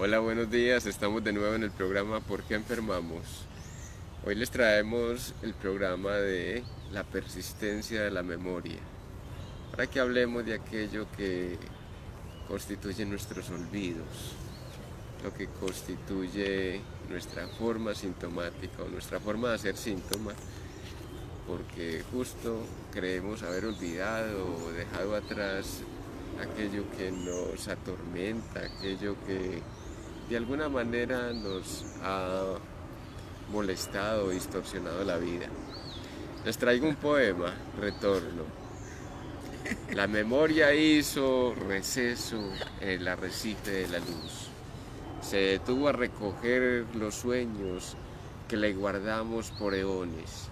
Hola, buenos días. Estamos de nuevo en el programa ¿Por qué enfermamos? Hoy les traemos el programa de la persistencia de la memoria, para que hablemos de aquello que constituye nuestros olvidos, lo que constituye nuestra forma sintomática o nuestra forma de hacer síntomas, porque justo creemos haber olvidado o dejado atrás aquello que nos atormenta, aquello que de alguna manera nos ha molestado o distorsionado la vida. Les traigo un poema, Retorno. La memoria hizo receso en el arrecife de la luz. Se detuvo a recoger los sueños que le guardamos por eones.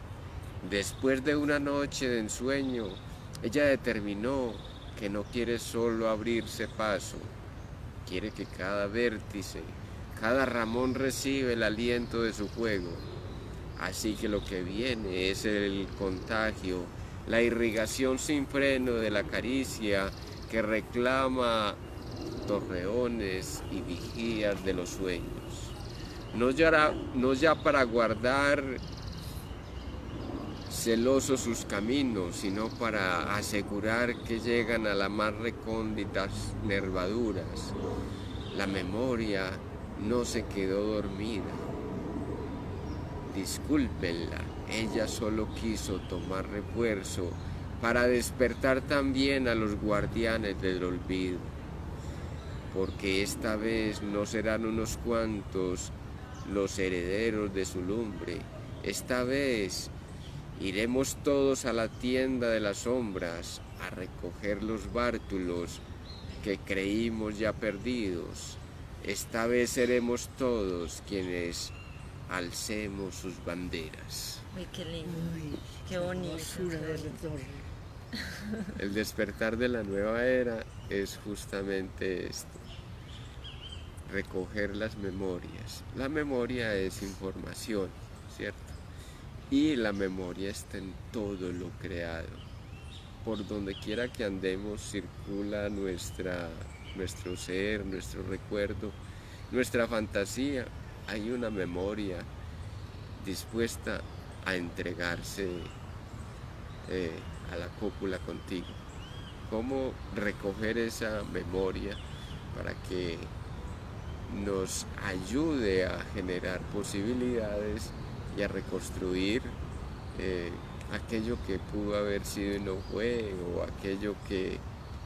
Después de una noche de ensueño, ella determinó que no quiere solo abrirse paso, quiere que cada vértice, cada ramón reciba el aliento de su juego. Así que lo que viene es el contagio, la irrigación sin freno de la caricia que reclama torreones y vigías de los sueños. No ya para guardar celosos sus caminos, sino para asegurar que llegan a las más recónditas nervaduras. La memoria no se quedó dormida. Discúlpenla, ella solo quiso tomar refuerzo para despertar también a los guardianes del olvido, porque esta vez no serán unos cuantos los herederos de su lumbre. Esta vez iremos todos a la tienda de las sombras a recoger los bártulos que creímos ya perdidos. Esta vez seremos todos quienes alcemos sus banderas. Uy, qué lindo, Uy, qué bonito. hermosura de retorno. El despertar de la nueva era es justamente esto, recoger las memorias. La memoria es información, ¿cierto? Y la memoria está en todo lo creado. Por donde quiera que andemos circula nuestro ser, nuestro recuerdo, nuestra fantasía. Hay una memoria dispuesta a entregarse a la cópula contigo. ¿Cómo recoger esa memoria para que nos ayude a generar posibilidades y a reconstruir aquello que pudo haber sido y no fue, o aquello que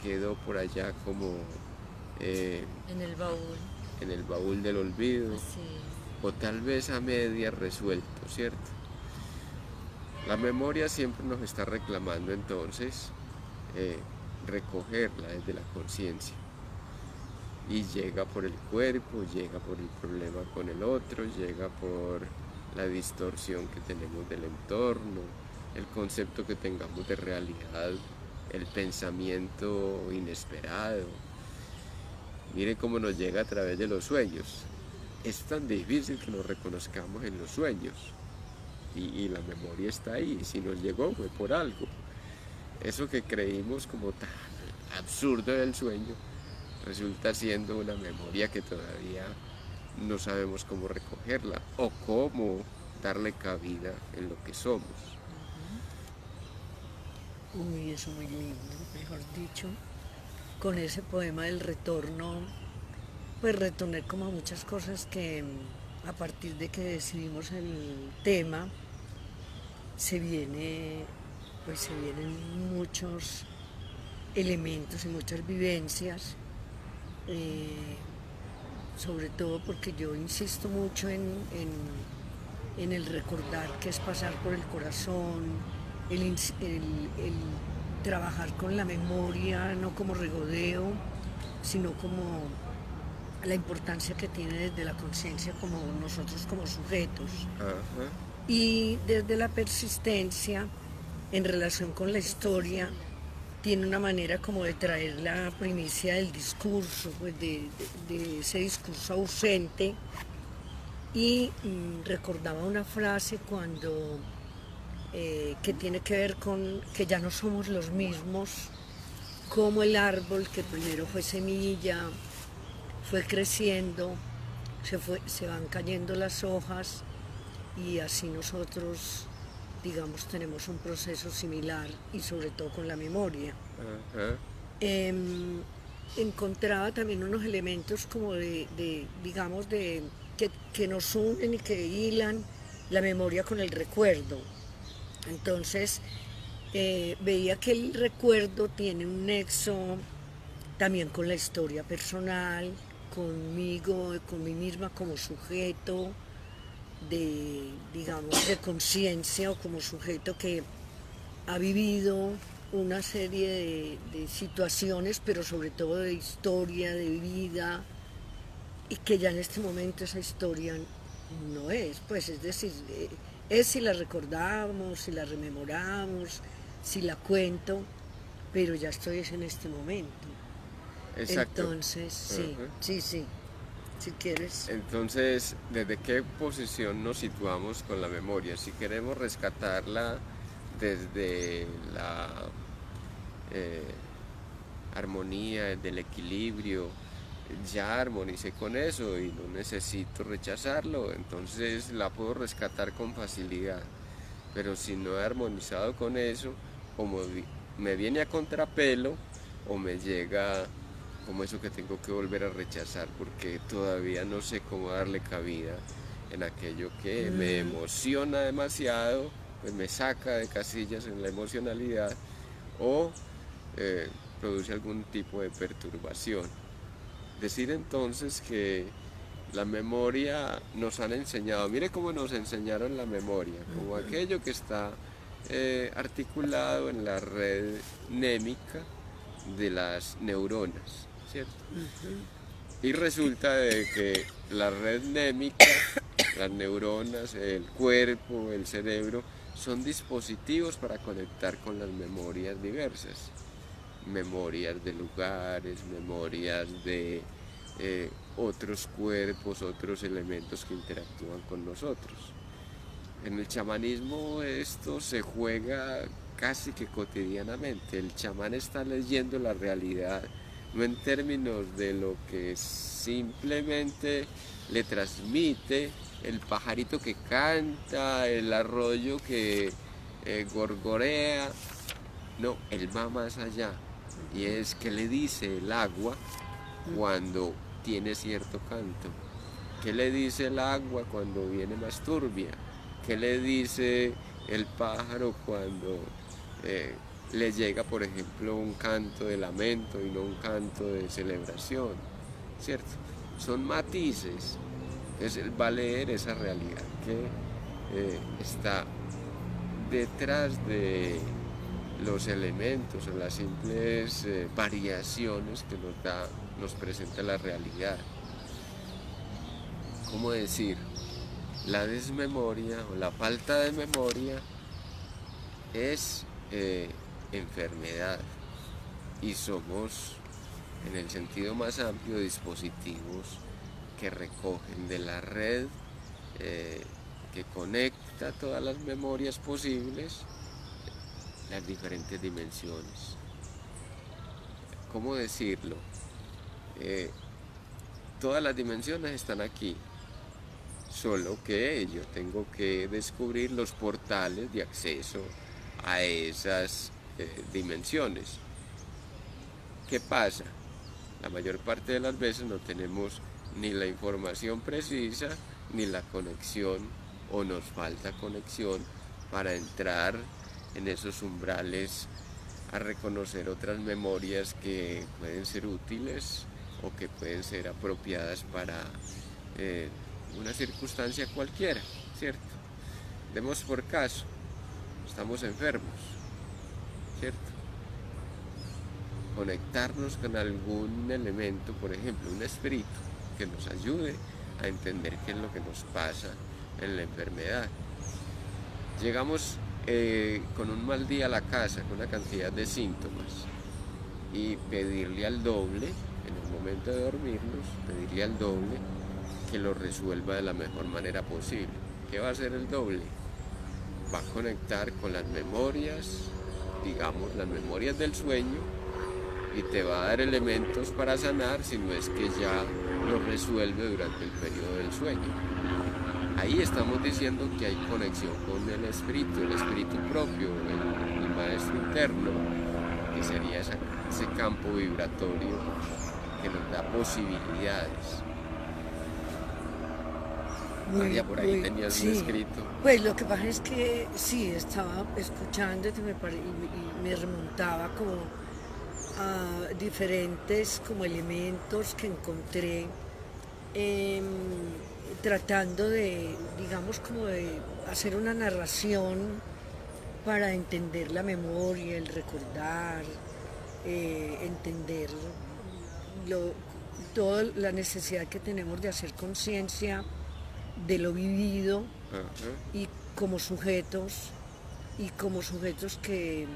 quedó por allá como En el baúl, en el baúl del olvido, así es. o tal vez a medias resuelto, ¿cierto? La memoria siempre nos está reclamando entonces recogerla desde la conciencia. Y llega por el cuerpo, llega por el problema con el otro, llega por la distorsión que tenemos del entorno, el concepto que tengamos de realidad, el pensamiento inesperado. Mire cómo nos llega a través de los sueños. Es tan difícil que nos reconozcamos en los sueños. Y la memoria está ahí. Si nos llegó fue por algo. Eso que creímos como tan absurdo del sueño resulta siendo una memoria que todavía no sabemos cómo recogerla o cómo darle cabida en lo que somos. Uy, eso muy lindo, mejor dicho. Con ese poema del retorno, pues retorné como a muchas cosas que a partir de que decidimos el tema, se vienen muchos elementos y muchas vivencias, sobre todo porque yo insisto mucho en el recordar que es pasar por el corazón, el trabajar con la memoria, no como regodeo, sino como la importancia que tiene desde la conciencia como nosotros como sujetos. Ajá. Y desde la persistencia, en relación con la historia, tiene una manera como de traer la primicia del discurso, pues de ese discurso ausente. Y recordaba una frase cuando que tiene que ver con que ya no somos los mismos, como el árbol que primero fue semilla, fue creciendo se van cayendo las hojas y así nosotros, digamos, tenemos un proceso similar y sobre todo con la memoria. Ajá. Encontraba también unos elementos como digamos, que nos unen y que hilan la memoria con el recuerdo. Entonces, veía que el recuerdo tiene un nexo también con la historia personal, conmigo, con mí misma como sujeto digamos, de conciencia o como sujeto que ha vivido una serie de situaciones, pero sobre todo de historia, de vida, y que ya en este momento esa historia no es, pues es decir, es si la recordamos, si la rememoramos, si la cuento, pero ya estoy en este momento. Exacto. Entonces, sí, Ajá. sí, sí, si quieres. Entonces, ¿desde qué posición nos situamos con la memoria? Si queremos rescatarla desde la eh, armonía, del equilibrio, ya armonicé con eso y no necesito rechazarlo, entonces la puedo rescatar con facilidad. Pero si no he armonizado con eso, o me viene a contrapelo o me llega como eso que tengo que volver a rechazar porque todavía no sé cómo darle cabida en aquello que me emociona demasiado, pues me saca de casillas en la emocionalidad o produce algún tipo de perturbación. Decir entonces que la memoria nos han enseñado, mire cómo nos enseñaron la memoria, como aquello que está articulado en la red némica de las neuronas, ¿cierto? Y resulta de que la red némica, las neuronas, el cuerpo, el cerebro, son dispositivos para conectar con las memorias diversas. Memorias de lugares, memorias de otros cuerpos, otros elementos que interactúan con nosotros. En el chamanismo esto se juega casi que cotidianamente. El chamán está leyendo la realidad, no en términos de lo que simplemente le transmite el pajarito que canta, el arroyo que gorgorea. No, él va más allá. Y es que le dice el agua cuando tiene cierto canto. ¿Qué le dice el agua cuando viene más turbia? ¿Qué le dice el pájaro cuando le llega, por ejemplo, un canto de lamento y no un canto de celebración? ¿Cierto? Son matices. Entonces él va a leer esa realidad que está detrás de los elementos o las simples variaciones que nos presenta la realidad. ¿Cómo decir? La desmemoria o la falta de memoria es enfermedad y somos, en el sentido más amplio, dispositivos que recogen de la red que conecta todas las memorias posibles las diferentes dimensiones. ¿Cómo decirlo? Todas las dimensiones están aquí, solo que yo tengo que descubrir los portales de acceso a esas dimensiones. ¿Qué pasa? La mayor parte de las veces no tenemos ni la información precisa ni la conexión, o nos falta conexión para entrar en esos umbrales a reconocer otras memorias que pueden ser útiles o que pueden ser apropiadas para una circunstancia cualquiera, ¿cierto? Demos por caso, estamos enfermos, ¿cierto? Conectarnos con algún elemento, por ejemplo, un espíritu, que nos ayude a entender qué es lo que nos pasa en la enfermedad. Llegamos con un mal día a la casa, con una cantidad de síntomas, y pedirle al doble, en el momento de dormirnos, pedirle al doble que lo resuelva de la mejor manera posible. ¿Qué va a hacer el doble? Va a conectar con las memorias, digamos, las memorias del sueño, y te va a dar elementos para sanar, sino es que ya lo resuelve durante el periodo del sueño. Ahí estamos diciendo que hay conexión con el espíritu propio, el maestro interno, que sería ese campo vibratorio que nos da posibilidades. María, por ahí tenías un escrito. Pues lo que pasa es que sí, estaba escuchándote y me remontaba como a diferentes como elementos que encontré tratando de, digamos, como de hacer una narración para entender la memoria, el recordar, entender toda la necesidad que tenemos de hacer conciencia de lo vivido. Ajá. Y como sujetos que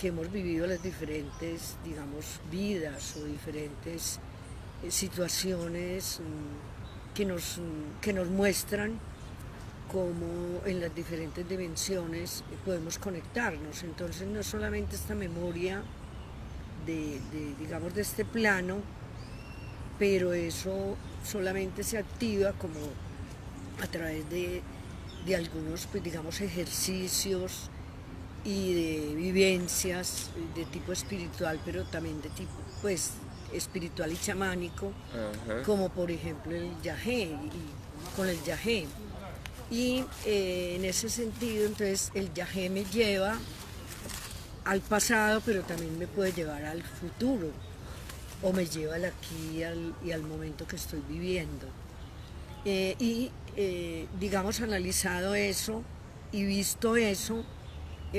hemos vivido las diferentes, digamos, vidas o diferentes situaciones que nos muestran cómo en las diferentes dimensiones podemos conectarnos. Entonces no solamente esta memoria digamos, de este plano, pero eso solamente se activa como a través de algunos, pues, digamos, ejercicios y de vivencias de tipo espiritual, pero también de tipo, pues, espiritual y chamánico. Ajá. Como por ejemplo el yagé, con el yagé. Y en ese sentido, entonces, el yagé me lleva al pasado, pero también me puede llevar al futuro, o me lleva al aquí y al momento que estoy viviendo. Digamos, analizado eso y visto eso,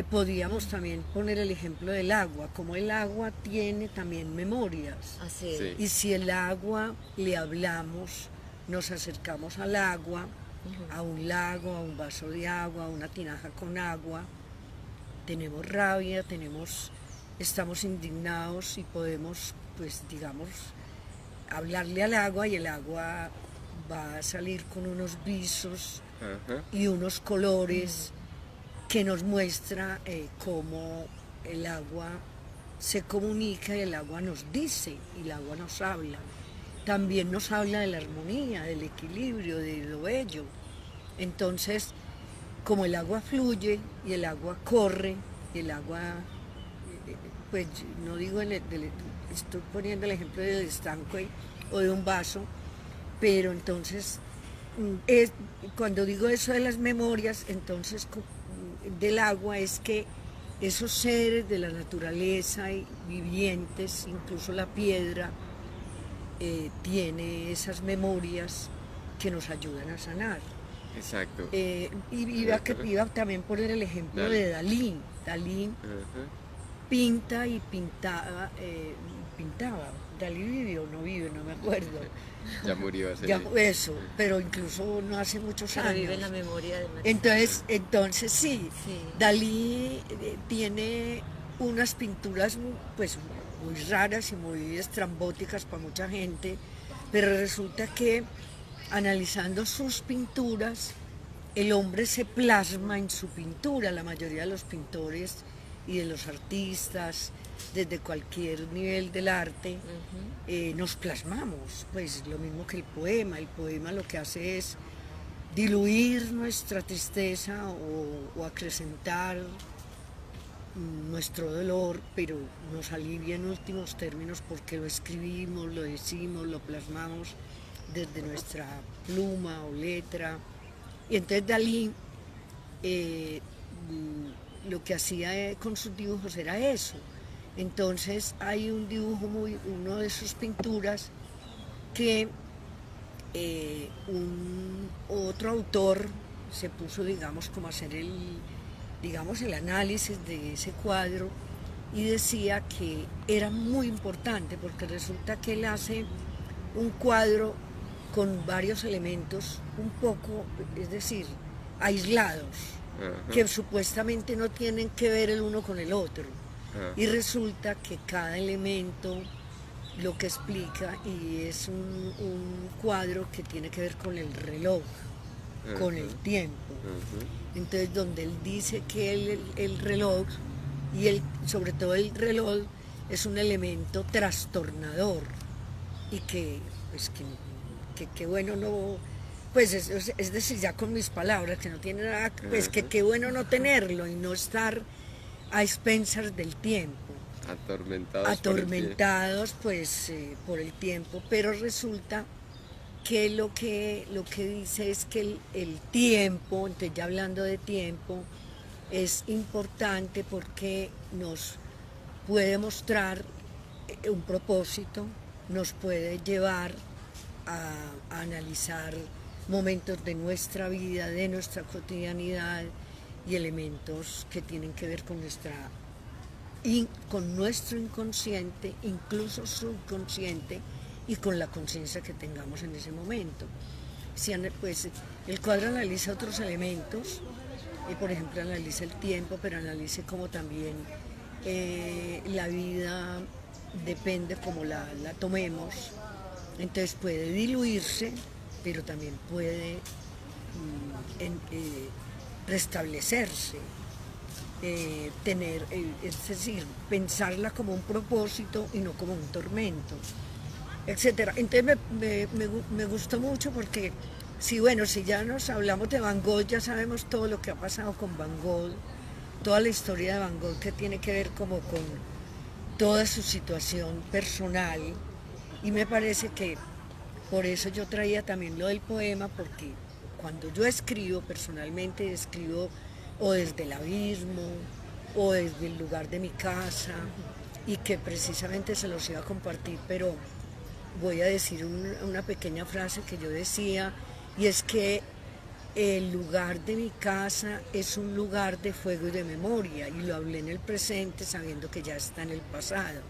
podríamos también poner el ejemplo del agua, como el agua tiene también memorias. Así es. Sí. Y si el agua le hablamos, nos acercamos al agua, a un lago, a un vaso de agua, a una tinaja con agua, tenemos rabia, estamos indignados y podemos, pues, digamos, hablarle al agua, y el agua va a salir con unos visos Ajá. y unos colores que nos muestra cómo el agua se comunica, y el agua nos dice, y el agua nos habla. También nos habla de la armonía, del equilibrio, de lo bello. Entonces, como el agua fluye y el agua corre, y el agua, pues no digo, estoy poniendo el ejemplo del estanque o de un vaso, pero entonces, cuando digo eso de las memorias, entonces del agua, es que esos seres de la naturaleza y vivientes, incluso la piedra, tiene esas memorias que nos ayudan a sanar. Exacto. Iba también poner el ejemplo Dale. de Dalí. Dalí Ajá. pinta y pintaba. Dalí vive o no vive, no me acuerdo. Ya murió hace... Ya, eso, pero incluso no hace muchos Pero años. vive en la memoria de María. Entonces sí, Sí. Dalí tiene unas pinturas pues muy raras y muy estrambóticas para mucha gente, pero resulta que analizando sus pinturas, el hombre se plasma en su pintura. La mayoría de los pintores y de los artistas, desde cualquier nivel del arte, nos plasmamos, pues lo mismo que el poema. El poema lo que hace es diluir nuestra tristeza o acrecentar nuestro dolor, pero nos alivia en últimos términos porque lo escribimos, lo decimos, lo plasmamos desde nuestra pluma o letra. Y entonces Dalí lo que hacía con sus dibujos era eso. Entonces hay un dibujo uno de sus pinturas que otro autor se puso, digamos, como a hacer el análisis de ese cuadro, y decía que era muy importante porque resulta que él hace un cuadro con varios elementos un poco, es decir, aislados, Ajá. que supuestamente no tienen que ver el uno con el otro. Ajá. Y resulta que cada elemento lo que explica, y es un cuadro que tiene que ver con el reloj, con el tiempo. Ajá. Entonces, donde él dice que el reloj, y sobre todo el reloj, es un elemento trastornador y que, pues, que bueno no, pues es decir, ya con mis palabras, que no tiene nada, pues que qué bueno no tenerlo y no estar a expensas del tiempo. Atormentados pues por el tiempo, pero resulta que lo que dice es que el tiempo, entonces ya hablando de tiempo, es importante porque nos puede mostrar un propósito, nos puede llevar a analizar momentos de nuestra vida, de nuestra cotidianidad y elementos que tienen que ver con con nuestro inconsciente, incluso subconsciente, y con la conciencia que tengamos en ese momento. Pues, el cuadro analiza otros elementos, y por ejemplo analiza el tiempo, pero analiza como también la vida depende como la tomemos, entonces puede diluirse, pero también puede restablecerse. Es decir, pensarla como un propósito y no como un tormento, etcétera. Entonces me gustó mucho porque, si ya nos hablamos de Van Gogh, ya sabemos todo lo que ha pasado con Van Gogh, toda la historia de Van Gogh que tiene que ver como con toda su situación personal, y me parece que por eso yo traía también lo del poema, porque cuando yo escribo personalmente, escribo o desde el abismo, o desde el lugar de mi casa, y que precisamente se los iba a compartir, pero voy a decir una pequeña frase que yo decía, y es que el lugar de mi casa es un lugar de fuego y de memoria, y lo hablé en el presente sabiendo que ya está en el pasado.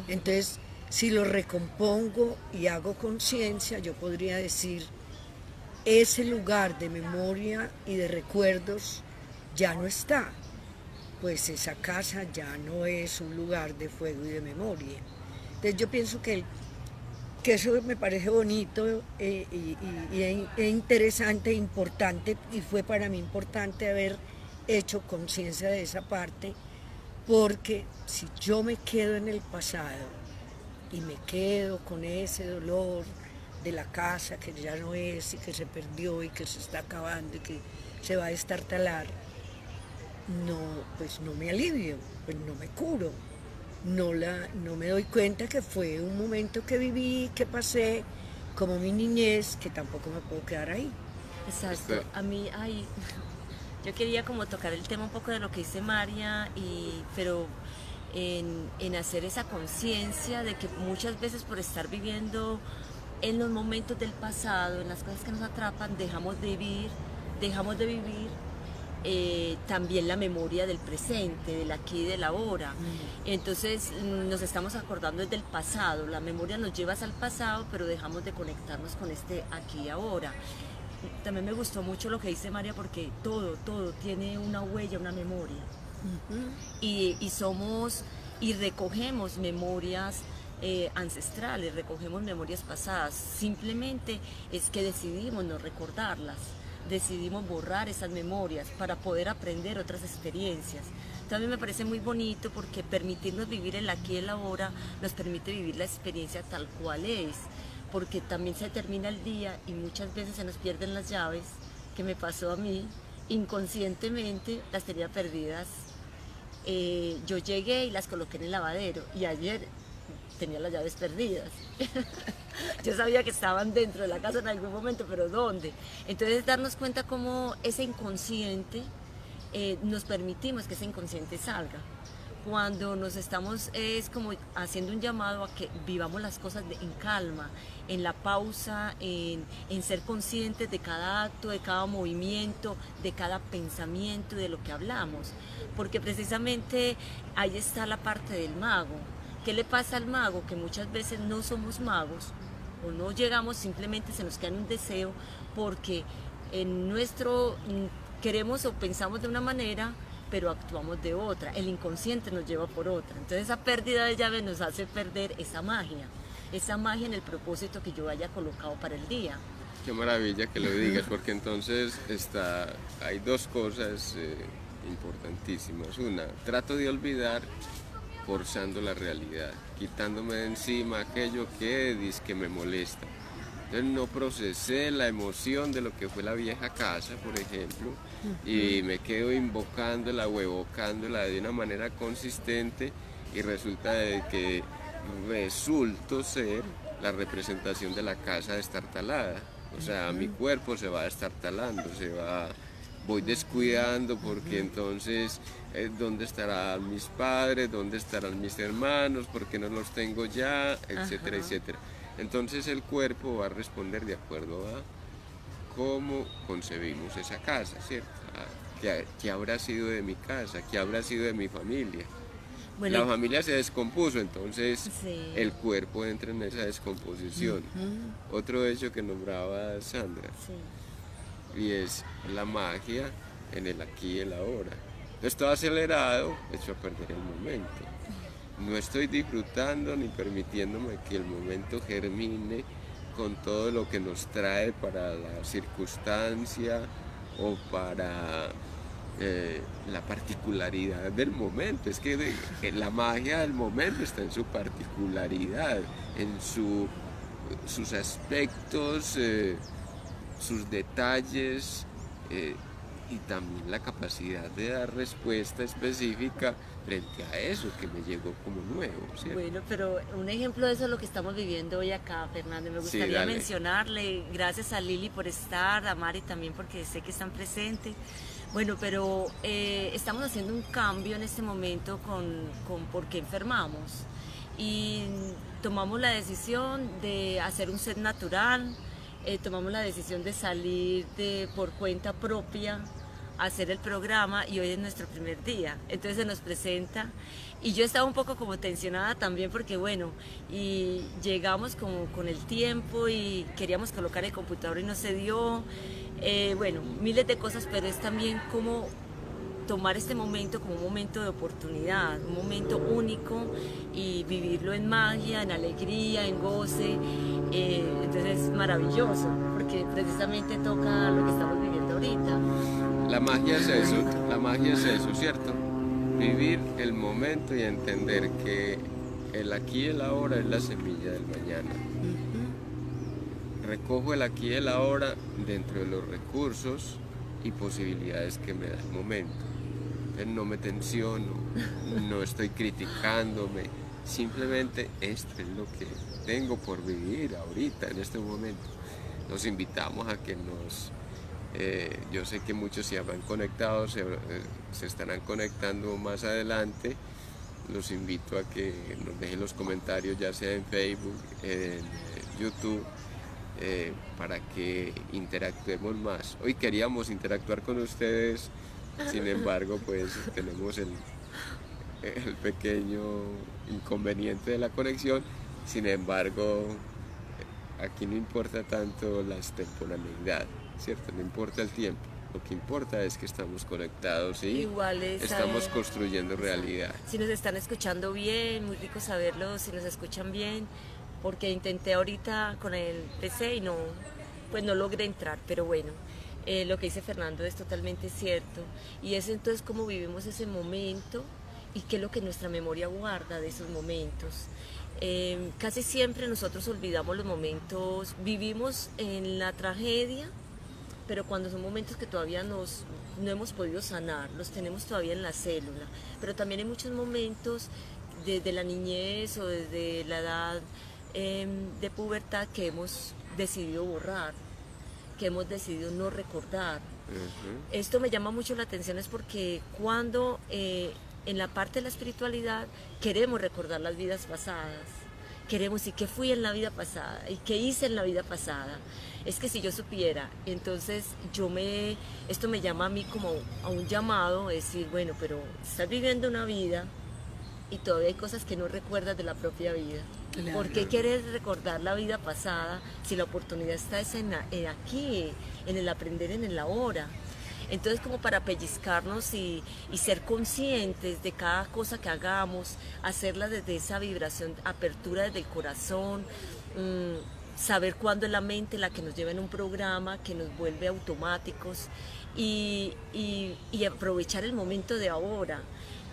Entonces, si lo recompongo y hago conciencia, yo podría decir, ese lugar de memoria y de recuerdos ya no está, pues esa casa ya no es un lugar de fuego y de memoria. Entonces yo pienso que eso me parece bonito e interesante, importante, y fue para mí importante haber hecho conciencia de esa parte, porque si yo me quedo en el pasado y me quedo con ese dolor de la casa que ya no es y que se perdió y que se está acabando y que se va a destartalar, pues no me alivio, pues no me curo, no me doy cuenta que fue un momento que viví, que pasé, como mi niñez, que tampoco me puedo quedar ahí. Exacto, a mí yo quería como tocar el tema un poco de lo que dice María, pero en hacer esa conciencia de que muchas veces por estar viviendo en los momentos del pasado, en las cosas que nos atrapan, dejamos de vivir también la memoria del presente, del aquí y del ahora. Entonces nos estamos acordando desde el pasado, la memoria nos lleva hacia el pasado, pero dejamos de conectarnos con este aquí y ahora. También me gustó mucho lo que dice María, porque todo tiene una huella, una memoria. Y recogemos memorias ancestrales, recogemos memorias pasadas. Simplemente es que decidimos no recordarlas, decidimos borrar esas memorias para poder aprender otras experiencias. También me parece muy bonito porque permitirnos vivir el aquí y el ahora nos permite vivir la experiencia tal cual es, porque también se termina el día y muchas veces se nos pierden las llaves, que me pasó a mí, inconscientemente las tenía perdidas. Yo llegué y las coloqué en el lavadero, y ayer tenía las llaves perdidas. Yo sabía que estaban dentro de la casa en algún momento, pero ¿dónde? Entonces darnos cuenta cómo ese inconsciente, nos permitimos que ese inconsciente salga. Cuando nos estamos, es como haciendo un llamado a que vivamos las cosas en calma, en la pausa, en ser conscientes de cada acto, de cada movimiento, de cada pensamiento, de lo que hablamos. Porque precisamente ahí está la parte del mago. ¿Qué le pasa al mago? Que muchas veces no somos magos, o no llegamos, simplemente se nos queda un deseo, porque en queremos o pensamos de una manera, pero actuamos de otra, el inconsciente nos lleva por otra. Entonces esa pérdida de llaves nos hace perder esa magia en el propósito que yo haya colocado para el día. Qué maravilla que lo digas, porque entonces hay dos cosas importantísimas. Una, trato de olvidar reforzando la realidad, quitándome de encima aquello que dice que me molesta. Entonces no procesé la emoción de lo que fue la vieja casa, por ejemplo, y me quedo invocándola o evocándola de una manera consistente y resulta de que resulto ser la representación de la casa destartalada. O sea, mi cuerpo se va destartalando, voy descuidando porque entonces, ¿dónde estarán mis padres? ¿Dónde estarán mis hermanos? ¿Por qué no los tengo ya? Etcétera, etcétera. Entonces el cuerpo va a responder de acuerdo a cómo concebimos esa casa, ¿cierto? ¿Qué habrá sido de mi casa? ¿Qué habrá sido de mi familia? Bueno, La familia se descompuso, entonces sí. el cuerpo entra en esa descomposición. Otro hecho que nombraba Sandra, Sí. y es la magia en el aquí y el ahora. Estoy acelerado, echo a perder el momento. No estoy disfrutando ni permitiéndome que el momento germine con todo lo que nos trae para la circunstancia o para la particularidad del momento. Es que la magia del momento está en su particularidad, en sus aspectos, sus detalles y también la capacidad de dar respuesta específica frente a eso que me llegó como nuevo, ¿cierto? Bueno, pero un ejemplo de eso es lo que estamos viviendo hoy acá, Fernando. Me Sí, gustaría dale. mencionarle, gracias a Lili por estar, a Mari también porque sé que están presentes. Bueno, pero estamos haciendo un cambio en este momento con por qué enfermamos. Y tomamos la decisión de hacer un set natural, tomamos la decisión de salir por cuenta propia a hacer el programa y hoy es nuestro primer día. Entonces se nos presenta y yo estaba un poco como tensionada también porque bueno, y llegamos como con el tiempo y queríamos colocar el computador y no se dio. Bueno, miles de cosas, pero es también como tomar este momento como un momento de oportunidad, un momento único y vivirlo en magia, en alegría, en goce. Entonces es maravilloso porque precisamente toca lo que estamos viviendo ahorita. La magia es eso, ¿cierto? Vivir el momento y entender que el aquí y el ahora es la semilla del mañana. Recojo el aquí y el ahora dentro de los recursos y posibilidades que me da el momento. Entonces no me tensiono, no estoy criticándome, simplemente esto es lo que tengo por vivir ahorita, en este momento. Los invitamos a que yo sé que muchos se habrán conectado, se estarán conectando más adelante. Los invito a que nos dejen los comentarios, ya sea en Facebook, en YouTube, para que interactuemos más. Hoy queríamos interactuar con ustedes, sin embargo, pues tenemos el pequeño inconveniente de la conexión. Sin embargo, aquí no importa tanto la temporalidad, ¿cierto? No importa el tiempo. Lo que importa es que estamos conectados y Igual es estamos saber, construyendo realidad. si nos están escuchando bien, muy rico saberlo, si nos escuchan bien, porque intenté ahorita con el PC y pues no logré entrar, pero bueno, lo que dice Fernando es totalmente cierto, y es entonces cómo vivimos ese momento y qué es lo que nuestra memoria guarda de esos momentos. Casi siempre nosotros olvidamos los momentos, vivimos en la tragedia, pero cuando son momentos que todavía no hemos podido sanar, los tenemos todavía en la célula, pero también hay muchos momentos desde la niñez o desde la edad de pubertad que hemos decidido borrar, que hemos decidido no recordar. Esto me llama mucho la atención es porque cuando en la parte de la espiritualidad queremos recordar las vidas pasadas, queremos y qué fui en la vida pasada y qué hice en la vida pasada. Es que si yo supiera, entonces esto me llama a mí como a un llamado, decir, bueno, pero estás viviendo una vida y todavía hay cosas que no recuerdas de la propia vida. Claro. ¿Por qué quieres recordar la vida pasada si la oportunidad está en aquí, en el aprender en el ahora? Entonces como para pellizcarnos y ser conscientes de cada cosa que hagamos, hacerla desde esa vibración, apertura desde el corazón, saber cuándo es la mente la que nos lleva en un programa, que nos vuelve automáticos y aprovechar el momento de ahora.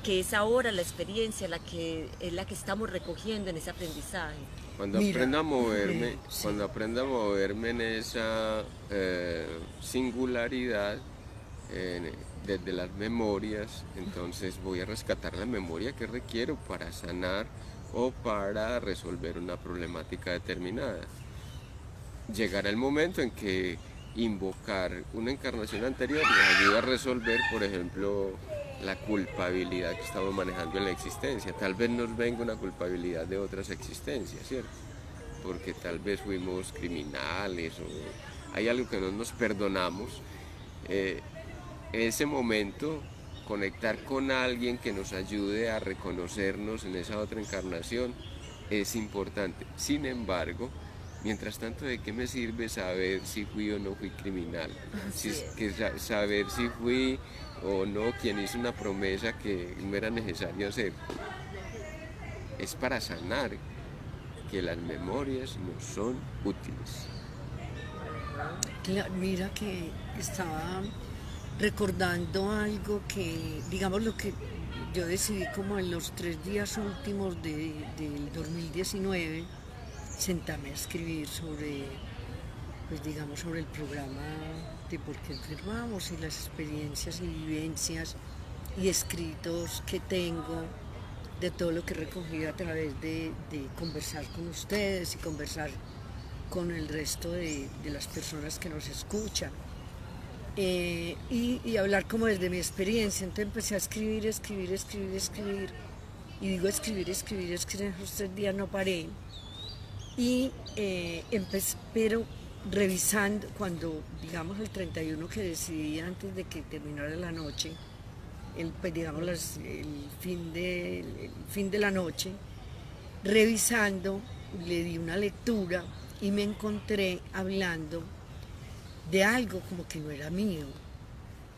que es ahora la experiencia es la que estamos recogiendo en ese aprendizaje. Cuando Mira, aprenda a moverme, sí. cuando aprenda a moverme en esa singularidad, desde las memorias, entonces voy a rescatar la memoria que requiero para sanar o para resolver una problemática determinada. Llegará el momento en que invocar una encarnación anterior nos ayuda a resolver, por ejemplo, la culpabilidad que estamos manejando en la existencia. Tal vez nos venga una culpabilidad de otras existencias, ¿cierto? Porque tal vez fuimos criminales o hay algo que no nos perdonamos. En ese momento, conectar con alguien que nos ayude a reconocernos en esa otra encarnación es importante. Sin embargo, mientras tanto, ¿de qué me sirve saber si fui o no fui criminal? Saber si fui o no quien hizo una promesa que no era necesario hacer. Es para sanar que las memorias nos son útiles. Mira que estaba recordando algo que, digamos, lo que yo decidí como en los 3 días últimos del 2019, sentarme a escribir sobre, pues digamos, sobre el programa de por qué enfermamos y las experiencias y vivencias y escritos que tengo de todo lo que he recogido a través de conversar con ustedes y conversar con el resto de las personas que nos escuchan. Y hablar como desde mi experiencia. Entonces empecé a escribir. Y digo escribir, esos 3 días no paré. Y empecé, pero revisando, cuando digamos el 31 que decidí antes de que terminara la noche, pues digamos el fin de la noche, revisando, le di una lectura y me encontré hablando de algo como que no era mío,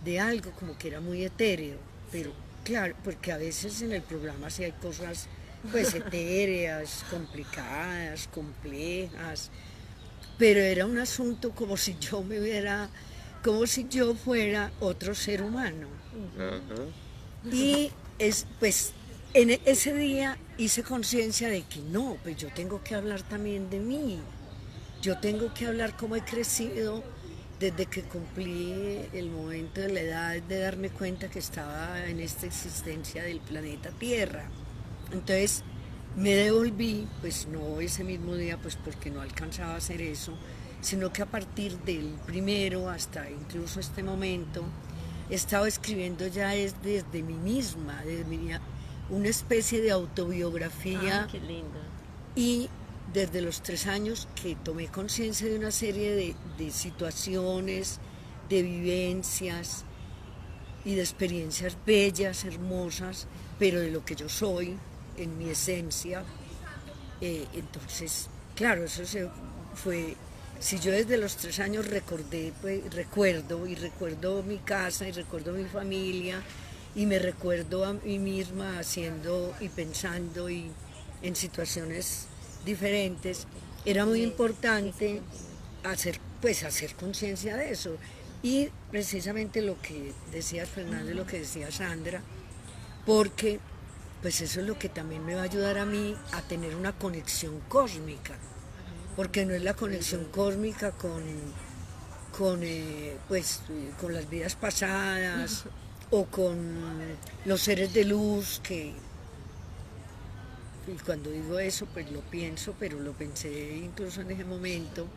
de algo como que era muy etéreo, pero claro, porque a veces en el programa sí hay cosas pues etéreas, complicadas, complejas, pero era un asunto como si como si yo fuera otro ser humano. Ajá. Y pues en ese día hice conciencia de que no, pues yo tengo que hablar también de mí, yo tengo que hablar cómo he crecido desde que cumplí el momento de la edad de darme cuenta que estaba en esta existencia del planeta Tierra. Entonces me devolví, pues no ese mismo día, pues porque no alcanzaba a hacer eso, sino que a partir del primero hasta incluso este momento he estado escribiendo ya desde mí misma, una especie de autobiografía. Ah, qué lindo. Y desde los 3 años que tomé conciencia de una serie de situaciones, de vivencias y de experiencias bellas, hermosas, pero de lo que yo soy, en mi esencia. Entonces, claro, fue, si yo desde los 3 años recuerdo mi casa y recuerdo mi familia y me recuerdo a mí misma haciendo y pensando y en situaciones diferentes, era muy importante hacer conciencia de eso. Y precisamente lo que decía Fernando y lo que decía Sandra, porque pues eso es lo que también me va a ayudar a mí a tener una conexión cósmica, porque no es la conexión cósmica con las vidas pasadas o con los seres de luz y cuando digo eso, pues lo pienso, pero lo pensé incluso en ese momento.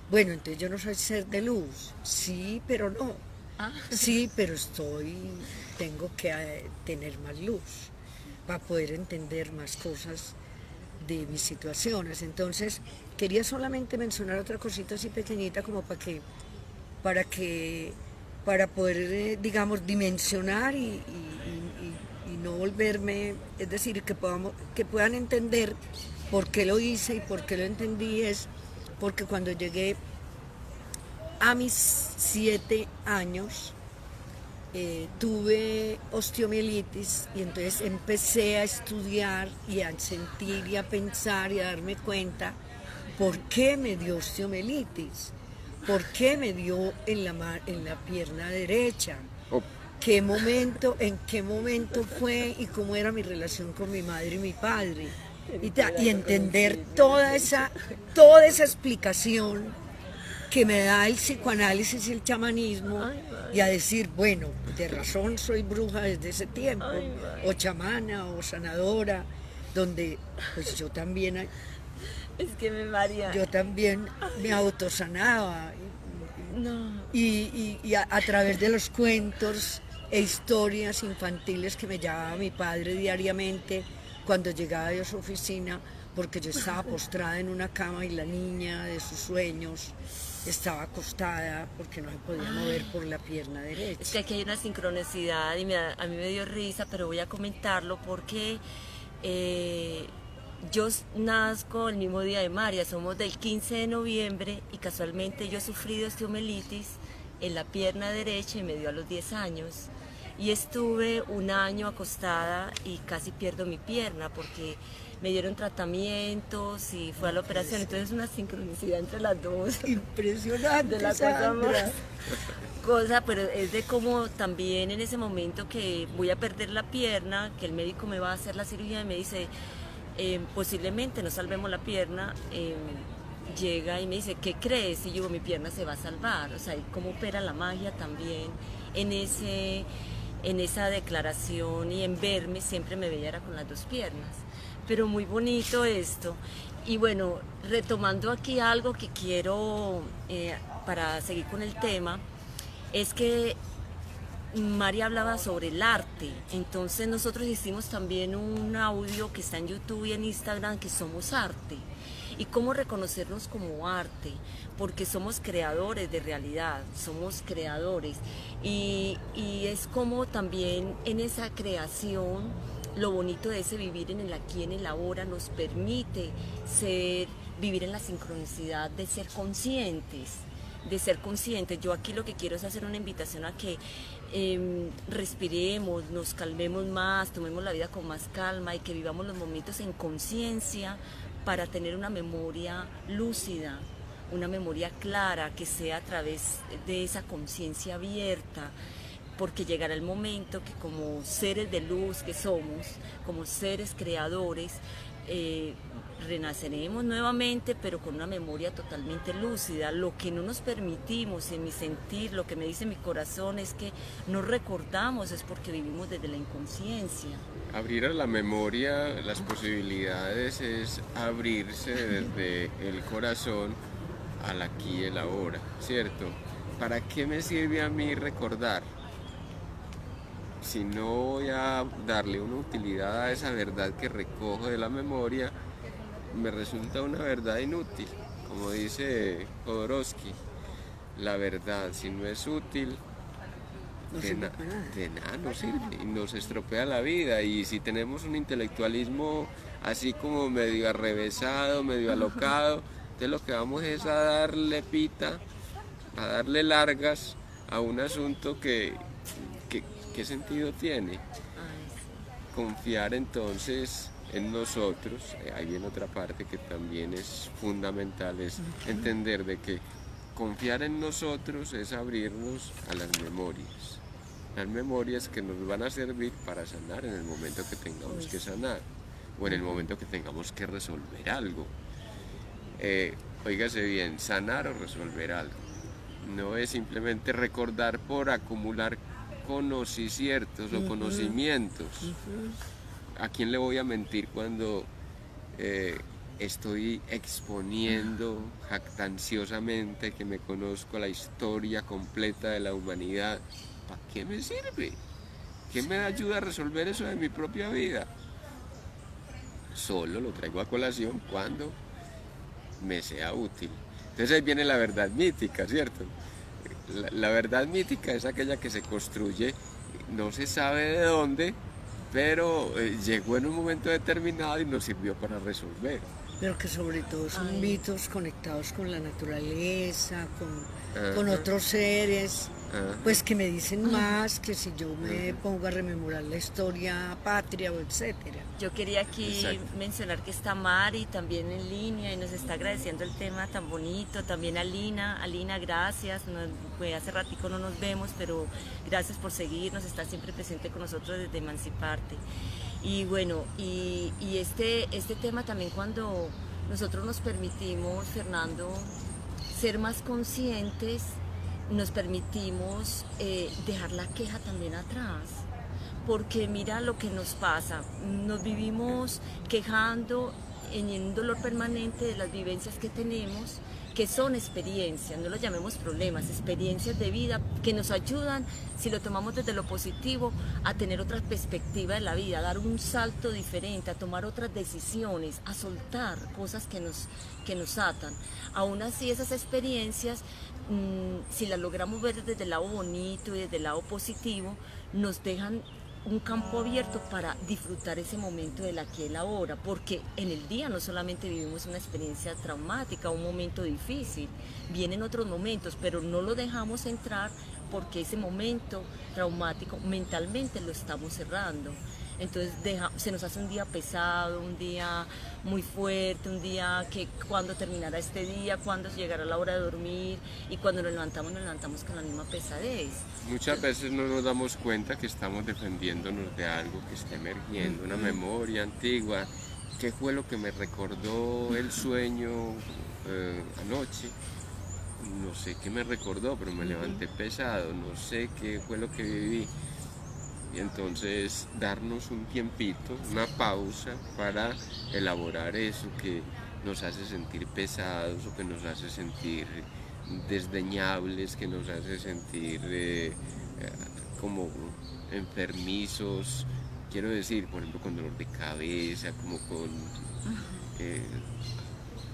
Bueno, entonces yo no soy ser de luz, sí, pero no. Sí, pero tengo que tener más luz para poder entender más cosas de mis situaciones. Entonces, quería solamente mencionar otra cosita así pequeñita como para poder, digamos, dimensionar y no volverme, es decir, que puedan entender por qué lo hice y por qué lo entendí, es porque cuando llegué a mis 7 años tuve osteomielitis y entonces empecé a estudiar y a sentir y a pensar y a darme cuenta por qué me dio osteomielitis, por qué me dio en la pierna derecha. en qué momento fue y cómo era mi relación con mi madre y mi padre. Y entender toda esa explicación que me da el psicoanálisis y el chamanismo, y a decir, bueno, de razón soy bruja desde ese tiempo, o chamana, o sanadora, donde pues yo también Es que María. yo también me autosanaba No. y a través de los cuentos e historias infantiles que me llevaba mi padre diariamente cuando llegaba yo a su oficina, porque yo estaba postrada en una cama y la niña de sus sueños estaba acostada porque no se podía mover por la pierna Es derecha. que aquí hay una sincronicidad y a mí me dio risa, pero voy a comentarlo porque yo nazco el mismo día de María, somos del 15 de noviembre y casualmente yo he sufrido osteomelitis en la pierna derecha y me dio a los 10 años. Y estuve un año acostada y casi pierdo mi pierna porque me dieron tratamientos y fue a la operación. Entonces es una sincronicidad entre las dos. Impresionante, De la cosa Sandra. más cosa, pero es de como también en ese momento que voy a perder la pierna, que el médico me va a hacer la cirugía y me dice, posiblemente no salvemos la pierna, llega y me dice, ¿qué crees? Y yo digo, mi pierna se va a salvar. O sea, y cómo opera la magia también en esa declaración, y en verme siempre me veía era con las dos piernas. Pero muy bonito esto. Y bueno, retomando aquí algo que quiero para seguir con el tema, es que María hablaba sobre el arte. Entonces nosotros hicimos también un audio que está en YouTube y en Instagram, que somos arte. Y cómo reconocernos como arte, porque somos creadores de realidad, somos creadores. Y es como también en esa creación, lo bonito de ese vivir en el aquí, en el ahora, nos permite vivir en la sincronicidad de ser conscientes. Yo aquí lo que quiero es hacer una invitación a que respiremos, nos calmemos más, tomemos la vida con más calma y que vivamos los momentos en conciencia para tener una memoria lúcida, una memoria clara, que sea a través de esa conciencia abierta, porque llegará el momento que como seres de luz que somos, como seres creadores, renaceremos nuevamente, pero con una memoria totalmente lúcida. Lo que no nos permitimos, en mi sentir, lo que me dice mi corazón, es que no recordamos, es porque vivimos desde la inconsciencia. Abrir a la memoria las posibilidades es abrirse desde el corazón al aquí y el ahora, ¿cierto? ¿Para qué me sirve a mí recordar? Si no voy a darle una utilidad a esa verdad que recojo de la memoria, me resulta una verdad inútil. Como dice Jodorowsky, la verdad, si no es útil, No sirve para nada. de nada nos sirve y nos estropea la vida. Y si tenemos un intelectualismo así como medio arrevesado, medio alocado, entonces lo que vamos es a darle pita, a darle largas a un asunto que ¿qué sentido tiene? Ay, sí. Confiar entonces en nosotros, ahí viene otra parte que también es fundamental, es entender de que confiar en nosotros es abrirnos a las memorias que nos van a servir para sanar en el momento que tengamos que sanar o en el momento que tengamos que resolver algo. Óigase bien, sanar o resolver algo no es simplemente recordar por acumular conocimientos o conocimientos. ¿A quién le voy a mentir cuando estoy exponiendo jactanciosamente que me conozco la historia completa de la humanidad? ¿Para qué me sirve? ¿Qué me ayuda a resolver eso de mi propia vida? Solo lo traigo a colación cuando me sea útil. Entonces ahí viene la verdad mítica, ¿cierto? La verdad mítica es aquella que se construye, no se sabe de dónde, pero llegó en un momento determinado y nos sirvió para resolver. pero que sobre todo son Ay. mitos conectados con la naturaleza, Ajá. con otros seres, Ajá. pues que me dicen más que si yo me pongo a rememorar la historia patria o etcétera. Yo quería aquí Exacto. mencionar que está Mari también en línea y nos está agradeciendo el tema tan bonito. También Alina, gracias. Pues hace ratico no nos vemos, pero gracias por seguirnos, está siempre presente con nosotros desde Emanciparte. Y bueno, y este tema también cuando nosotros nos permitimos, Fernando, ser más conscientes, nos permitimos dejar la queja también atrás. Porque mira lo que nos pasa, nos vivimos quejando en un dolor permanente de las vivencias que tenemos, que son experiencias, no lo llamemos problemas, experiencias de vida que nos ayudan, si lo tomamos desde lo positivo, a tener otra perspectiva de la vida, a dar un salto diferente, a tomar otras decisiones, a soltar cosas que nos atan. Aún así, esas experiencias, si las logramos ver desde el lado bonito y desde el lado positivo, nos dejan un campo abierto para disfrutar ese momento del aquí y el ahora, porque en el día no solamente vivimos una experiencia traumática, un momento difícil, vienen otros momentos, pero no lo dejamos entrar porque ese momento traumático mentalmente lo estamos cerrando. Entonces se nos hace un día pesado, un día muy fuerte, un día que cuando terminará este día, cuando llegará la hora de dormir, y cuando nos levantamos con la misma pesadez. Muchas veces no nos damos cuenta que estamos defendiéndonos de algo que está emergiendo, una memoria antigua. ¿Qué fue lo que me recordó el sueño anoche? No sé qué me recordó, pero me levanté pesado, no sé qué fue lo que viví. Y entonces darnos un tiempito, una pausa para elaborar eso que nos hace sentir pesados o que nos hace sentir desdeñables, que nos hace sentir como enfermizos. Quiero decir, por ejemplo, con dolor de cabeza, como con eh,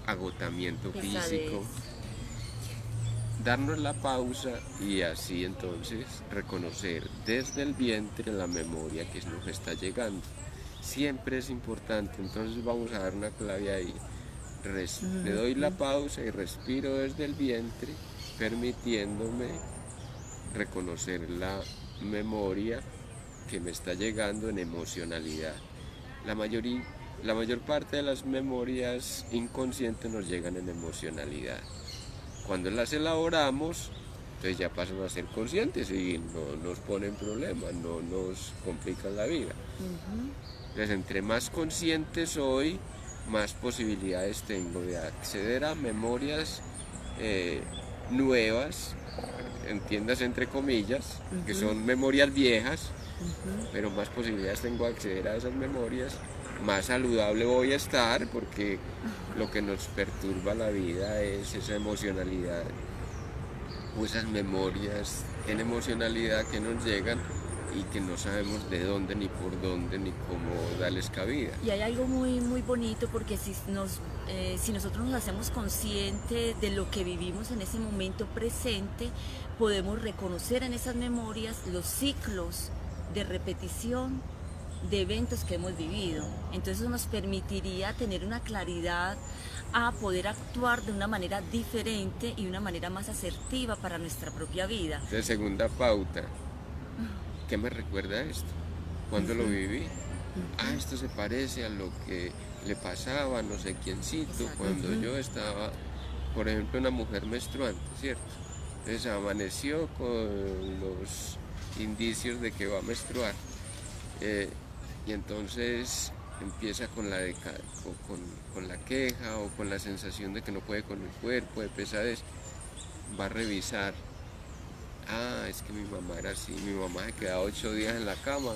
agotamiento Pesadez. físico. Darnos la pausa y así entonces reconocer desde el vientre la memoria que nos está llegando. Siempre es importante, entonces vamos a dar una clave ahí. Le doy la pausa y respiro desde el vientre, permitiéndome reconocer la memoria que me está llegando en emocionalidad. La mayor parte de las memorias inconscientes nos llegan en emocionalidad. Cuando las elaboramos, entonces ya pasan a ser conscientes y no nos ponen problemas, no nos complican la vida. Entonces, entre más consciente soy, más posibilidades tengo de acceder a memorias nuevas, entiendas entre comillas, que son memorias viejas, pero más posibilidades tengo de acceder a esas memorias, más saludable voy a estar, porque lo que nos perturba la vida es esa emocionalidad o esas memorias en emocionalidad que nos llegan y que no sabemos de dónde, ni por dónde, ni cómo darles cabida. Y hay algo muy, muy bonito, porque si nosotros nos hacemos conscientes de lo que vivimos en ese momento presente, podemos reconocer en esas memorias los ciclos de repetición de eventos que hemos vivido. Entonces eso nos permitiría tener una claridad a poder actuar de una manera diferente y una manera más asertiva para nuestra propia vida. De segunda pauta, ¿qué me recuerda esto? ¿Cuándo lo viví? Ah, esto se parece a lo que le pasaba a no sé quiéncito cuando yo estaba, por ejemplo, una mujer menstruante, ¿cierto? Entonces amaneció con los indicios de que va a menstruar. Y entonces empieza con la queja o con la sensación de que no puede con el cuerpo, de pesadez. Va a revisar. Ah, es que mi mamá era así. Mi mamá se quedaba 8 días en la cama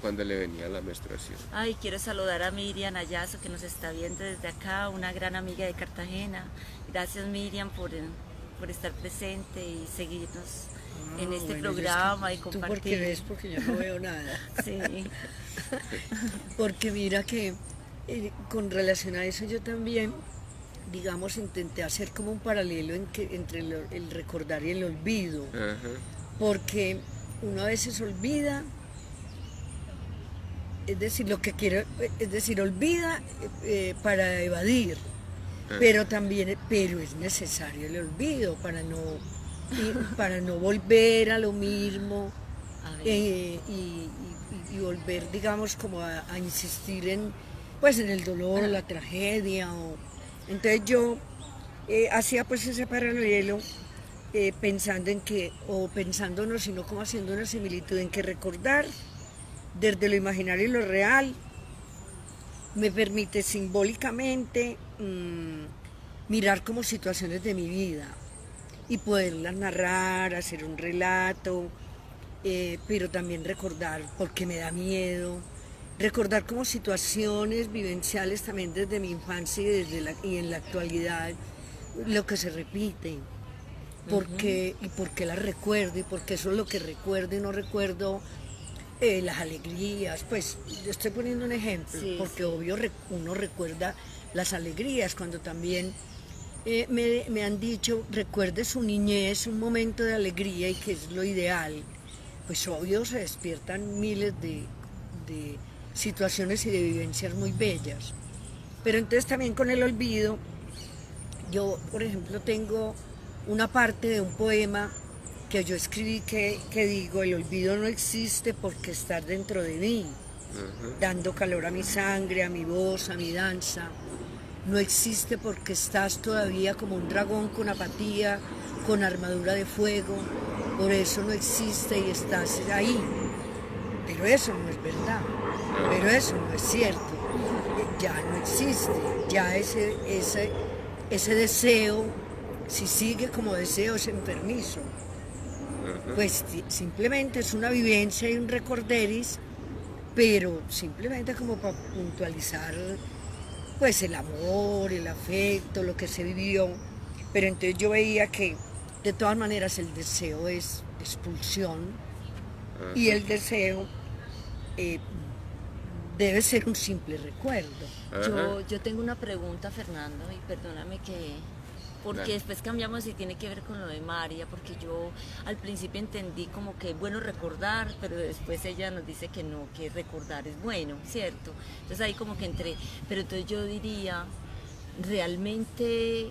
cuando le venía la menstruación. Ay, quiero saludar a Miriam Ayazo, que nos está viendo desde acá, una gran amiga de Cartagena. Gracias, Miriam, por estar presente y seguirnos en este programa y compartir. ¿Tú por qué ves? Porque yo no veo nada. Sí. Porque mira que con relación a eso yo también, digamos, intenté hacer como un paralelo entre el recordar y el olvido. Porque uno a veces olvida es decir, lo que quiero, es decir, olvida para evadir, Ah, pero también, pero es necesario el olvido para no volver a lo mismo A ver. y volver, digamos, como a insistir en, pues, en el dolor, la tragedia. Entonces yo hacía pues ese paralelo pensando en que, o pensando no, sino como haciendo una similitud en que recordar desde lo imaginario y lo real me permite simbólicamente mirar como situaciones de mi vida y poderlas narrar, hacer un relato, pero también recordar porque me da miedo, recordar como situaciones vivenciales también desde mi infancia y en la actualidad, lo que se repite, y por qué las recuerdo y por qué eso es lo que recuerdo y no recuerdo las alegrías. Pues yo estoy poniendo un ejemplo, Sí, porque sí. obvio uno recuerda las alegrías cuando también me han dicho recuerde su niñez, un momento de alegría y que es lo ideal. Pues obvio se despiertan miles de situaciones y de vivencias muy bellas. Pero entonces también con el olvido, yo por ejemplo tengo una parte de un poema que yo escribí que digo, el olvido no existe porque está dentro de mí, ajá. dando calor a mi sangre, a mi voz, a mi danza. No existe porque estás todavía como un dragón con apatía, con armadura de fuego. Por eso no existe y estás ahí. Pero eso no es verdad. Pero eso no es cierto. Ya no existe. Ya ese deseo, si sigue como deseo, es enfermizo. Pues simplemente es una vivencia y un recorderis, pero simplemente como para puntualizar pues el amor, el afecto, lo que se vivió. Pero entonces yo veía que de todas maneras el deseo es expulsión y el deseo eh, debe ser un simple recuerdo. Ajá. Yo tengo una pregunta, Fernando, y perdóname que... Porque Dale. después cambiamos y tiene que ver con lo de María, porque yo al principio entendí como que es bueno recordar, pero después ella nos dice que no, que recordar es bueno, ¿cierto? Entonces ahí como que entré, pero entonces yo diría, realmente,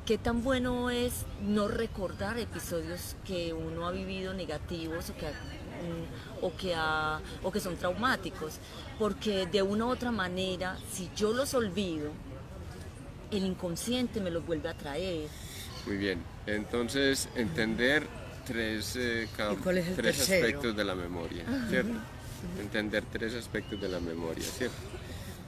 ¿qué tan bueno es no recordar episodios que uno ha vivido negativos o que son traumáticos? Porque de una u otra manera, si yo los olvido, el inconsciente me los vuelve a traer. Muy bien. Entonces, entender ¿Y cuál es el tres tercero? aspectos de la memoria, ¿cierto? Entender tres aspectos de la memoria, ¿cierto?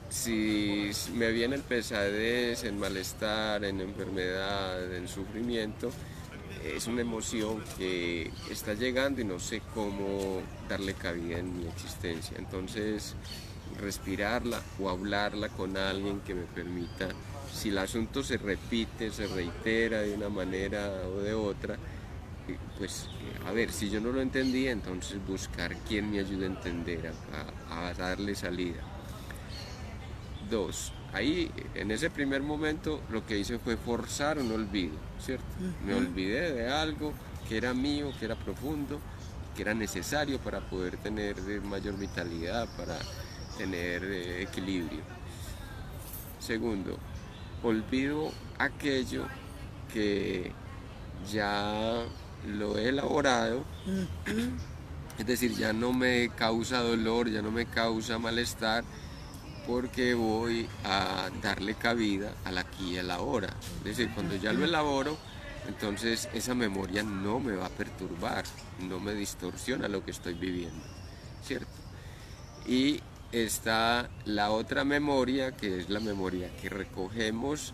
Si me viene el pesadez, el malestar, en enfermedad, en sufrimiento, es una emoción que está llegando y no sé cómo darle cabida en mi existencia. Entonces, respirarla o hablarla con alguien que me permita, si el asunto se repite, se reitera de una manera o de otra, pues a ver, si yo no lo entendí, entonces buscar quien me ayude a entender, a darle salida. Dos, ahí en ese primer momento lo que hice fue forzar un olvido, ¿cierto? Me olvidé de algo que era mío, que era profundo, que era necesario para poder tener mayor vitalidad, para tener equilibrio. Segundo, olvido aquello que ya lo he elaborado, es decir, ya no me causa dolor, ya no me causa malestar, porque voy a darle cabida al aquí y a la ahora. Es decir, cuando ya lo elaboro, entonces esa memoria no me va a perturbar, no me distorsiona lo que estoy viviendo, ¿cierto? Y está la otra memoria, que es la memoria que recogemos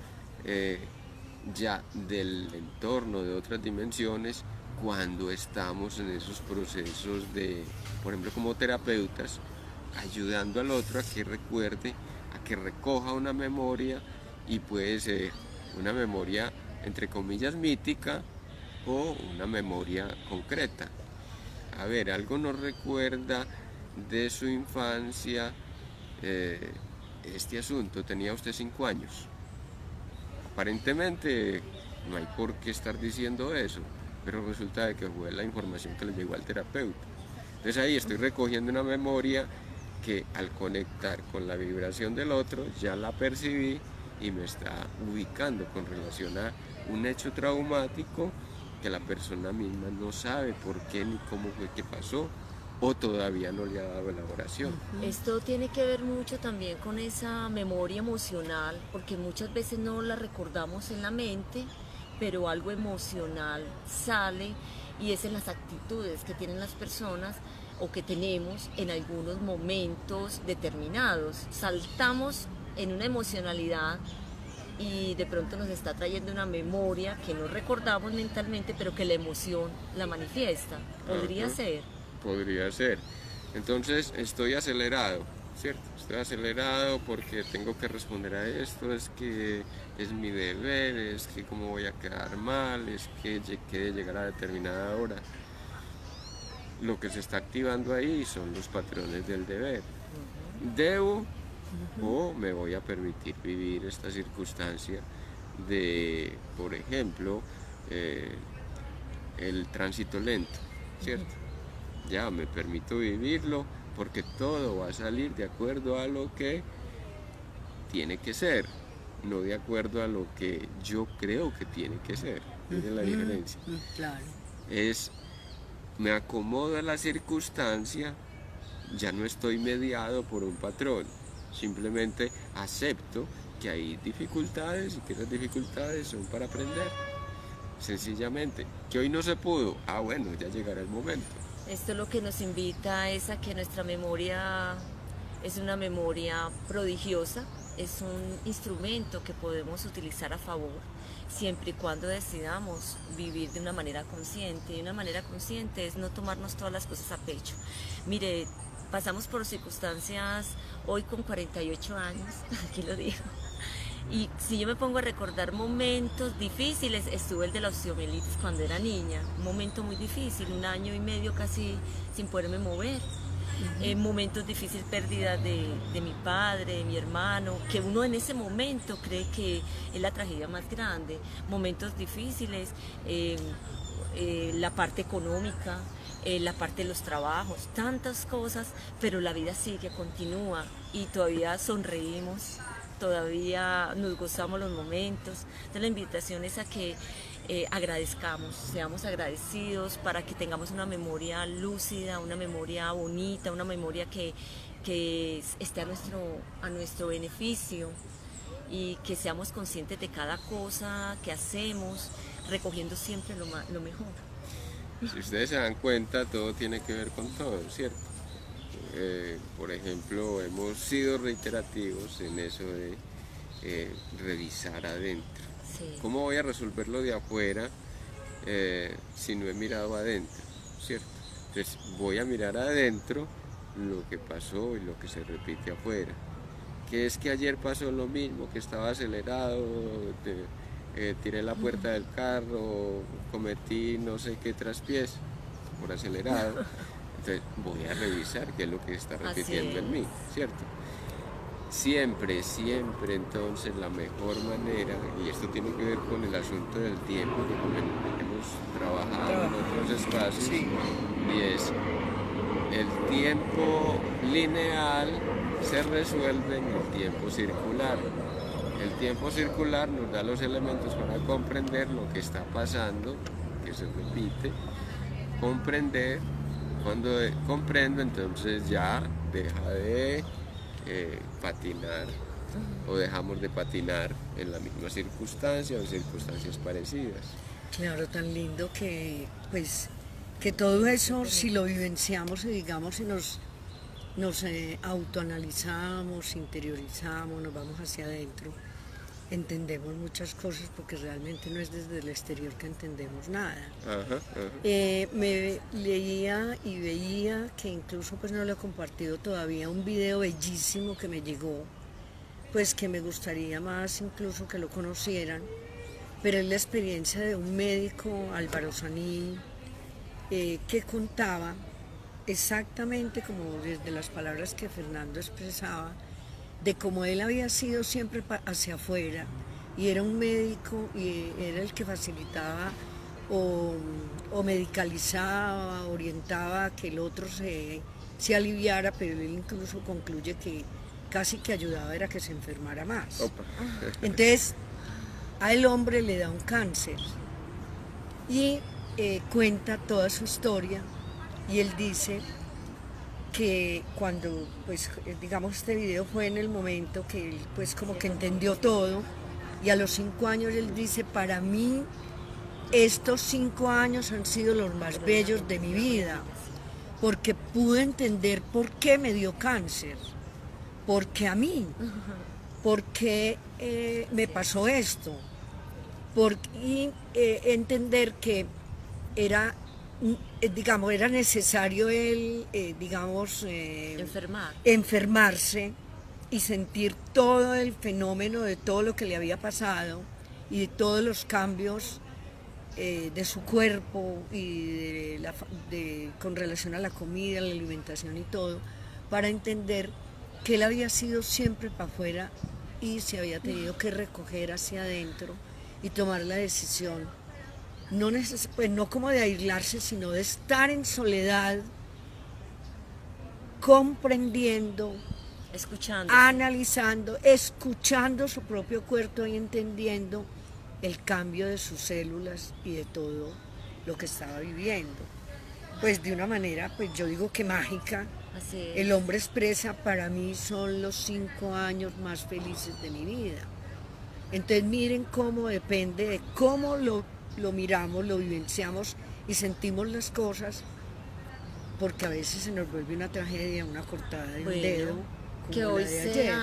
ya del entorno, de otras dimensiones, cuando estamos en esos procesos de, por ejemplo, como terapeutas, ayudando al otro a que recuerde, a que recoja una memoria, y puede ser una memoria entre comillas mítica o una memoria concreta. A ver, algo nos recuerda de su infancia este asunto. Tenía usted 5 años. Aparentemente no hay por qué estar diciendo eso, pero resulta de que fue la información que le llegó al terapeuta. Entonces ahí estoy recogiendo una memoria que al conectar con la vibración del otro ya la percibí y me está ubicando con relación a un hecho traumático que la persona misma no sabe por qué ni cómo fue que pasó o todavía no le ha dado elaboración. Esto tiene que ver mucho también con esa memoria emocional, porque muchas veces no la recordamos en la mente, pero algo emocional sale y es en las actitudes que tienen las personas o que tenemos en algunos momentos determinados. Saltamos en una emocionalidad y de pronto nos está trayendo una memoria que no recordamos mentalmente, pero que la emoción la manifiesta. Podría ser. Podría ser. Entonces estoy acelerado, ¿cierto? Estoy acelerado porque tengo que responder a esto, es que es mi deber, es que cómo voy a quedar mal, es que de llegar a determinada hora. Lo que se está activando ahí son los patrones del deber. Debo o me voy a permitir vivir esta circunstancia de, por ejemplo, el tránsito lento, ¿cierto? Ya me permito vivirlo porque todo va a salir de acuerdo a lo que tiene que ser, no de acuerdo a lo que yo creo que tiene que ser. Miren la diferencia. Claro. Me acomodo a la circunstancia, ya no estoy mediado por un patrón, simplemente acepto que hay dificultades y que esas dificultades son para aprender. Sencillamente, que hoy no se pudo, bueno, ya llegará el momento. Esto lo que nos invita es a que nuestra memoria es una memoria prodigiosa, es un instrumento que podemos utilizar a favor, siempre y cuando decidamos vivir de una manera consciente. Y una manera consciente es no tomarnos todas las cosas a pecho. Mire, pasamos por circunstancias hoy con 48 años, aquí lo digo. Y si yo me pongo a recordar momentos difíciles, estuve el de la osteomielitis cuando era niña, un momento muy difícil, 1 año y medio casi sin poderme mover. Momentos difíciles, pérdida de mi padre, de mi hermano, que uno en ese momento cree que es la tragedia más grande. Momentos difíciles, la parte económica, la parte de los trabajos, tantas cosas, pero la vida sigue, continúa y todavía sonreímos. Todavía nos gozamos los momentos. Entonces la invitación es a que agradezcamos, seamos agradecidos para que tengamos una memoria lúcida, una memoria bonita, una memoria que esté a nuestro beneficio y que seamos conscientes de cada cosa que hacemos, recogiendo siempre lo mejor. Si ustedes se dan cuenta, todo tiene que ver con todo, ¿cierto? Por ejemplo, hemos sido reiterativos en eso de revisar adentro. Sí. ¿Cómo voy a resolver lo de afuera si no he mirado adentro? ¿Cierto? Entonces voy a mirar adentro lo que pasó y lo que se repite afuera. Que es que ayer pasó lo mismo, que estaba acelerado, tiré la puerta del carro, cometí no sé qué traspiés por acelerado. Entonces voy a revisar qué es lo que está repitiendo en mí, ¿cierto? Siempre entonces la mejor manera, y esto tiene que ver con el asunto del tiempo que hemos trabajado en otros espacios, sí. Y es el tiempo lineal se resuelve en el tiempo circular. El tiempo circular nos da los elementos para comprender lo que está pasando, que se repite, comprender. Cuando comprendo, entonces ya deja de patinar o dejamos de patinar en la misma circunstancia o en circunstancias parecidas. Claro, tan lindo que pues que todo eso, si lo vivenciamos y digamos y nos autoanalizamos, interiorizamos, nos vamos hacia adentro, entendemos muchas cosas porque realmente no es desde el exterior que entendemos nada. Me leía y veía que incluso pues no lo he compartido todavía, un video bellísimo que me llegó, pues que me gustaría más incluso que lo conocieran, pero es la experiencia de un médico, Álvaro Sanín, que contaba exactamente como desde las palabras que Fernando expresaba, de cómo él había sido siempre hacia afuera y era un médico y era el que facilitaba o medicalizaba, orientaba a que el otro se se aliviara, pero él incluso concluye que casi que ayudaba era que se enfermara más. Opa. Entonces, al hombre le da un cáncer y cuenta toda su historia, y él dice que cuando, pues digamos, este video fue en el momento que él pues como que entendió todo, y a los 5 años él dice: para mí estos 5 años han sido los más bellos de mi vida, porque pude entender por qué me dio cáncer, porque a mí, porque me pasó esto, y entender que era, digamos, era necesario él, enfermarse y sentir todo el fenómeno de todo lo que le había pasado y de todos los cambios de su cuerpo y con relación a la comida, la alimentación y todo, para entender que él había sido siempre para afuera y se había tenido que recoger hacia adentro y tomar la decisión, pues no como de aislarse, sino de estar en soledad, comprendiendo, analizando, escuchando su propio cuerpo y entendiendo el cambio de sus células y de todo lo que estaba viviendo. Pues de una manera, pues yo digo que mágica. Así es. El hombre expresa: para mí son los 5 años más felices de mi vida. Entonces miren cómo depende de cómo lo miramos, lo vivenciamos y sentimos las cosas, porque a veces se nos vuelve una tragedia, una cortada de un dedo, como que hoy la de ayer.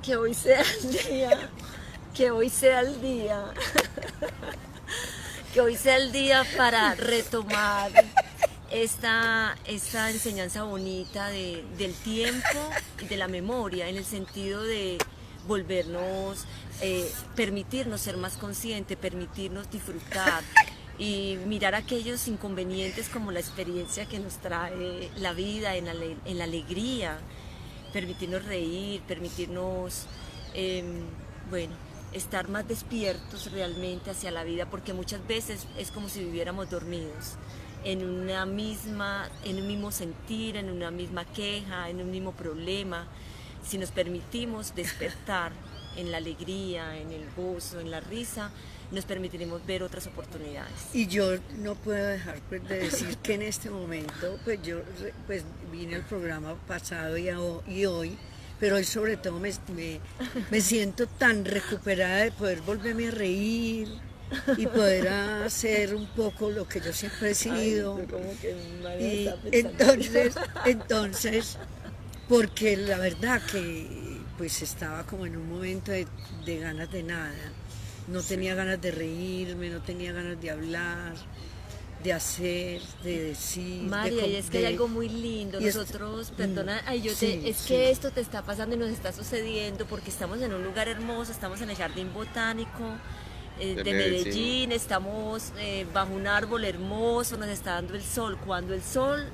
que hoy sea el día, que hoy sea el día, que hoy sea el día para retomar esta enseñanza bonita del tiempo y de la memoria, en el sentido de volvernos, permitirnos ser más conscientes, permitirnos disfrutar y mirar aquellos inconvenientes como la experiencia que nos trae la vida en la alegría, permitirnos reír, permitirnos, estar más despiertos realmente hacia la vida, porque muchas veces es como si viviéramos dormidos en un mismo sentir, en una misma queja, en un mismo problema. Si nos permitimos despertar en la alegría, en el gozo, en la risa, nos permitiremos ver otras oportunidades. Y yo no puedo dejar pues, de decir que en este momento, pues yo pues, vine al programa pasado y hoy, pero hoy sobre todo me siento tan recuperada de poder volverme a reír y poder hacer un poco lo que yo siempre he sido. Ay, como que y entonces, porque la verdad que pues estaba como en un momento de ganas de nada. No tenía ganas de reírme, no tenía ganas de hablar, de hacer, de decir. María, y es que hay algo muy lindo. Nosotros, perdona, es que esto te está pasando y nos está sucediendo porque estamos en un lugar hermoso, estamos en el Jardín Botánico de Medellín, estamos bajo un árbol hermoso, nos está dando el sol. Cuando el sol,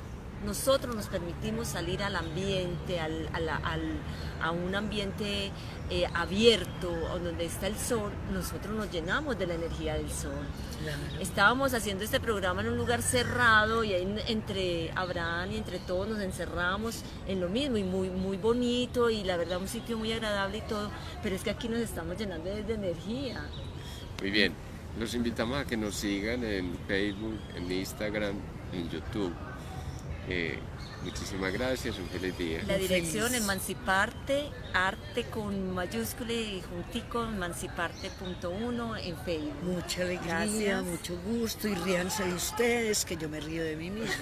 nosotros nos permitimos salir al ambiente, a un ambiente abierto, donde está el sol, nosotros nos llenamos de la energía del sol. Claro. Estábamos haciendo este programa en un lugar cerrado y ahí entre Abraham y entre todos nos encerramos en lo mismo y muy, muy bonito y la verdad un sitio muy agradable y todo, pero es que aquí nos estamos llenando de energía. Muy bien, los invitamos a que nos sigan en Facebook, en Instagram, en YouTube. Muchísimas gracias, un feliz día. La dirección Emanciparte, arte con mayúscula y juntico, emanciparte.1 en Facebook. Mucha alegría, gracias. Mucho gusto y ríanse de ustedes, que yo me río de mí misma.